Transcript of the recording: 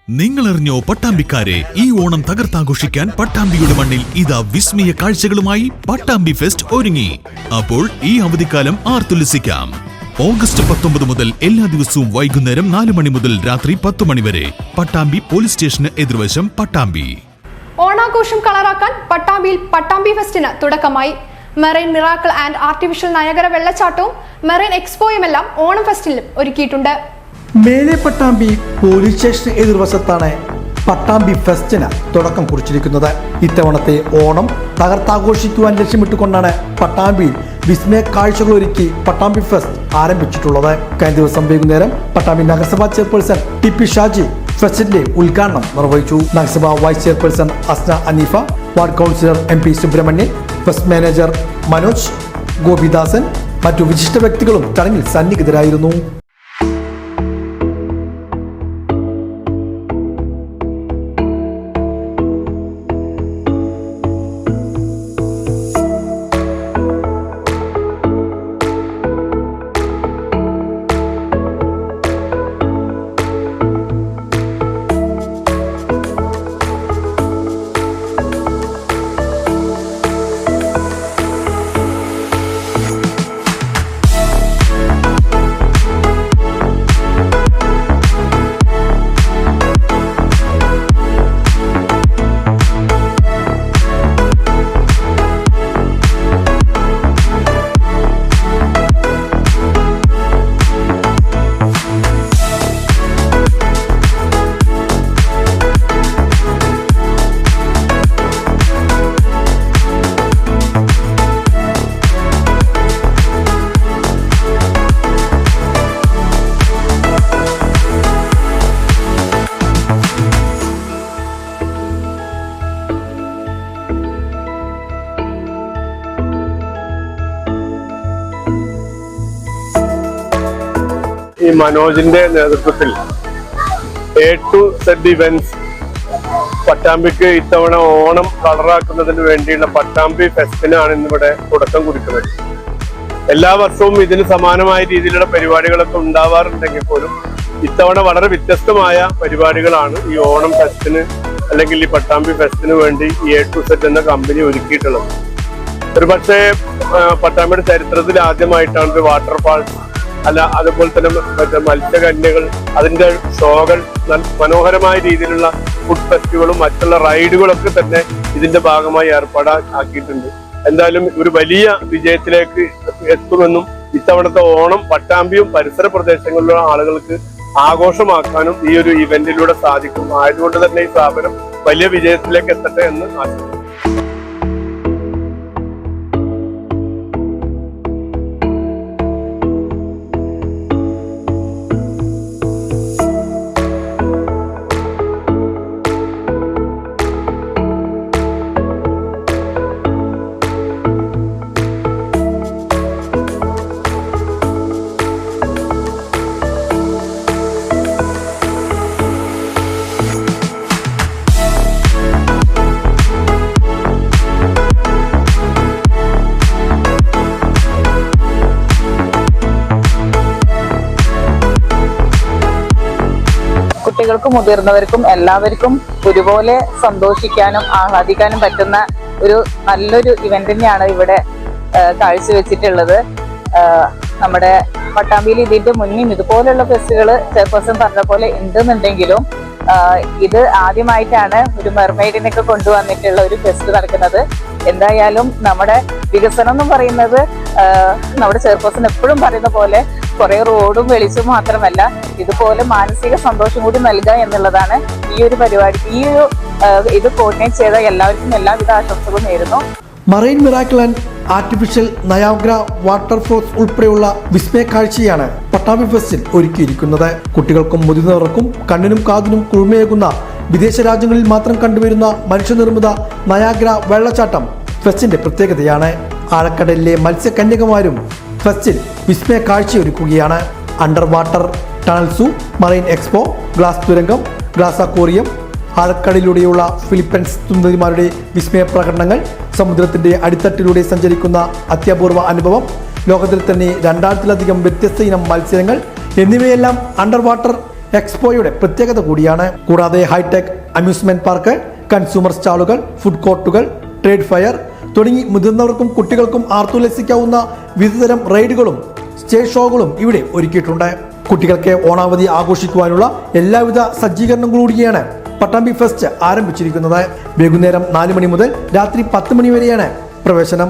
നിങ്ങൾ അറിഞ്ഞോ പട്ടാമ്പിക്കാരെ, ഈ ഓണം തകർത്താഘോഷിക്കാൻ പട്ടാമ്പിയുടെ മണ്ണിൽ ഇതാ വിസ്മയ കാഴ്ചകളുമായി പട്ടാമ്പി ഫെസ്റ്റ് ഒരുങ്ങി. അപ്പോൾ ഈ അവധിക്കാലം ആർത്തുല്ലസിക്കാം. ഓഗസ്റ്റ് 19 മുതൽ എല്ലാ ദിവസവും വൈകുന്നേരം 4 മണി മുതൽ രാത്രി 10 മണി വരെ പട്ടാമ്പി പോലീസ് സ്റ്റേഷന് എതിർവശം പട്ടാമ്പി. ഓണാഘോഷം കളറാക്കാൻ പട്ടാമ്പിയിൽ പട്ടാമ്പി ഫെസ്റ്റിന് തുടക്കമായി. Marine miracle and artificial Niagara വെള്ളച്ചാട്ടവും മെറൈൻ എക്സ്പോയുമെല്ലാം ഓണം ഫെസ്റ്റിലും ഒരുക്കിയിട്ടുണ്ട്. മേലെ പട്ടാമ്പി പോലീസ് സ്റ്റേഷന് എതിർവശത്താണ് പട്ടാമ്പി ഫെസ്റ്റിന് തുടക്കം കുറിച്ചിരിക്കുന്നത്. ഇത്തവണത്തെ ഓണം തകർത്താഘോഷിക്കുവാൻ ലക്ഷ്യമിട്ടുകൊണ്ടാണ് പട്ടാമ്പിയിൽ വിസ്മയ കാഴ്ചകൾ ഒരുക്കി പട്ടാമ്പി ഫെസ്റ്റ് ആരംഭിച്ചിട്ടുള്ളത്. കഴിഞ്ഞ ദിവസം വൈകുന്നേരം പട്ടാമ്പി നഗരസഭാ ചെയർപേഴ്സൺ TP ഷാജി ഫെസ്റ്റിന്റെ ഉദ്ഘാടനം നിർവഹിച്ചു. നഗരസഭാ vice chairperson Asna Aneefa, ward councillor MP Subrahmanyan, fest manager Manoj, Gopidasan, മറ്റു വിശിഷ്ട വ്യക്തികളും ചടങ്ങിൽ സന്നിഹിതരായിരുന്നു. ഈ മനോജിന്റെ നേതൃത്വത്തിൽ A to Z ഇവന്റ്സ് പട്ടാമ്പിക്ക് ഇത്തവണ ഓണം കളറാക്കുന്നതിന് വേണ്ടിയുള്ള പട്ടാമ്പി ഫെസ്റ്റിനാണ് ഇന്നിവിടെ തുടക്കം കുറിക്കുന്നത്. എല്ലാ വർഷവും ഇതിന് സമാനമായ രീതിയിലുള്ള പരിപാടികളൊക്കെ ഉണ്ടാവാറുണ്ടെങ്കിൽ പോലും ഇത്തവണ വളരെ വ്യത്യസ്തമായ പരിപാടികളാണ് ഈ ഓണം ഫെസ്റ്റിന് അല്ലെങ്കിൽ ഈ പട്ടാമ്പി ഫെസ്റ്റിന് വേണ്ടി ഈ A to Z എന്ന കമ്പനി ഒരുക്കിയിട്ടുള്ളത്. ഒരുപക്ഷെ പട്ടാമ്പിയുടെ ചരിത്രത്തിൽ ആദ്യമായിട്ടാണ് ഒരു വാട്ടർഫാൾസ് അതുപോലെ തന്നെ മറ്റേ മത്സ്യകന്യകൾ, അതിന്റെ ഷോകൾ, മനോഹരമായ രീതിയിലുള്ള ഫുഡ് ഫെസ്റ്റിവലും മറ്റുള്ള റൈഡുകളൊക്കെ തന്നെ ഇതിന്റെ ഭാഗമായി ഏർപ്പാടാക്കിയിട്ടുണ്ട്. എന്തായാലും ഒരു വലിയ വിജയത്തിലേക്ക് എത്തുമെന്നും ഇത്തവണത്തെ ഓണം പട്ടാമ്പിയും പരിസര പ്രദേശങ്ങളിലുള്ള ആളുകൾക്ക് ആഘോഷമാക്കാനും ഈ ഒരു ഇവന്റിലൂടെ സാധിക്കും. ആയതുകൊണ്ട് തന്നെ ഈ സ്ഥാപനം വലിയ വിജയത്തിലേക്ക് എത്തട്ടെ എന്ന് ആശംസിക്കുന്നു. കുട്ടികൾക്കും മുതിർന്നവർക്കും എല്ലാവർക്കും ഒരുപോലെ സന്തോഷിക്കാനും ആഹ്ലാദിക്കാനും പറ്റുന്ന ഒരു നല്ലൊരു ഇവന്റ് തന്നെയാണ് ഇവിടെ കാഴ്ചവെച്ചിട്ടുള്ളത്. നമ്മുടെ പട്ടാമ്പിയിൽ ഇതിന്റെ മുന്നും ഇതുപോലുള്ള ഫെസ്റ്റുകൾ ചെയർപേഴ്സൺ പറഞ്ഞ പോലെ ഉണ്ടെന്നുണ്ടെങ്കിലും ഇത് ആദ്യമായിട്ടാണ് ഒരു മെർമെയ്ഡിനൊക്കെ കൊണ്ടുവന്നിട്ടുള്ള ഒരു ഫെസ്റ്റ് നടക്കുന്നത്. എന്തായാലും നമ്മുടെ വികസനം എന്ന് പറയുന്നത് നമ്മുടെ ചെയർപേഴ്സൺ എപ്പോഴും പറയുന്ന പോലെ കുറെ റോഡും വെളിച്ചവും മാത്രമല്ല, ഇതുപോലെ മാനസിക സന്തോഷം കൂടി നൽകുക എന്നുള്ളതാണ് ഈ ഒരു പരിപാടി. ഇത് കോർഡിനേറ്റ് ചെയ്ത എല്ലാവർക്കും എല്ലാവിധ ആശംസകളും നേരുന്നു. Marine miracle and artificial Niagara waterfalls ഉൾപ്പെടെയുള്ള വിസ്മയ കാഴ്ചയാണ് പട്ടാമ്പി ഫെസ്റ്റിൽ ഒരുക്കിയിരിക്കുന്നത്. കുട്ടികൾക്കും മുതിർന്നവർക്കും കണ്ണിനും കാതിനും കുളിർമയേകുന്ന വിദേശ രാജ്യങ്ങളിൽ മാത്രം കണ്ടുവരുന്ന മനുഷ്യനിർമ്മിത നയാഗ്ര വെള്ളച്ചാട്ടം ഫെസ്റ്റിന്റെ പ്രത്യേകതയാണ്. ആഴക്കടലിലെ മത്സ്യകന്യകമാരും ഫെസ്റ്റിൽ വിസ്മയ കാഴ്ചയൊരുക്കുകയാണ്. Under water tunnels, marine expo, glass തുരങ്കം, ഗ്ലാസ് അക്വേറിയം, ആഴക്കടലിലൂടെയുള്ള ഫിലിപ്പൈൻസ് സുന്ദരിമാരുടെ വിസ്മയ പ്രകടനങ്ങൾ, സമുദ്രത്തിന്റെ അടിത്തട്ടിലൂടെ സഞ്ചരിക്കുന്ന അത്യപൂർവ അനുഭവം, ലോകത്തിൽ തന്നെ 2000-ലധികം വ്യത്യസ്ത ഇനം മത്സരങ്ങൾ എന്നിവയെല്ലാം അണ്ടർ വാട്ടർ എക്സ്പോയുടെ പ്രത്യേകത കൂടിയാണ്. കൂടാതെ ഹൈടെക് അമ്യൂസ്മെന്റ് പാർക്ക്, കൺസ്യൂമർ സ്റ്റാളുകൾ, ഫുഡ് കോർട്ടുകൾ, ട്രേഡ് ഫെയർ തുടങ്ങി മുതിർന്നവർക്കും കുട്ടികൾക്കും ആർത്തുല്ലസിക്കാവുന്ന വിവിധതരം റൈഡുകളും സ്റ്റേജ് ഷോകളും ഇവിടെ ഒരുക്കിയിട്ടുണ്ട്. കുട്ടികൾക്ക് ഓണാവധി ആഘോഷിക്കുവാനുള്ള എല്ലാവിധ സജ്ജീകരണങ്ങളോടുകൂടിയാണ് പട്ടാമ്പി ഫെസ്റ്റ് ആരംഭിച്ചിരിക്കുന്നത്. വൈകുന്നേരം 4 മണി മുതൽ രാത്രി 10 മണി വരെയാണ് പ്രവേശനം.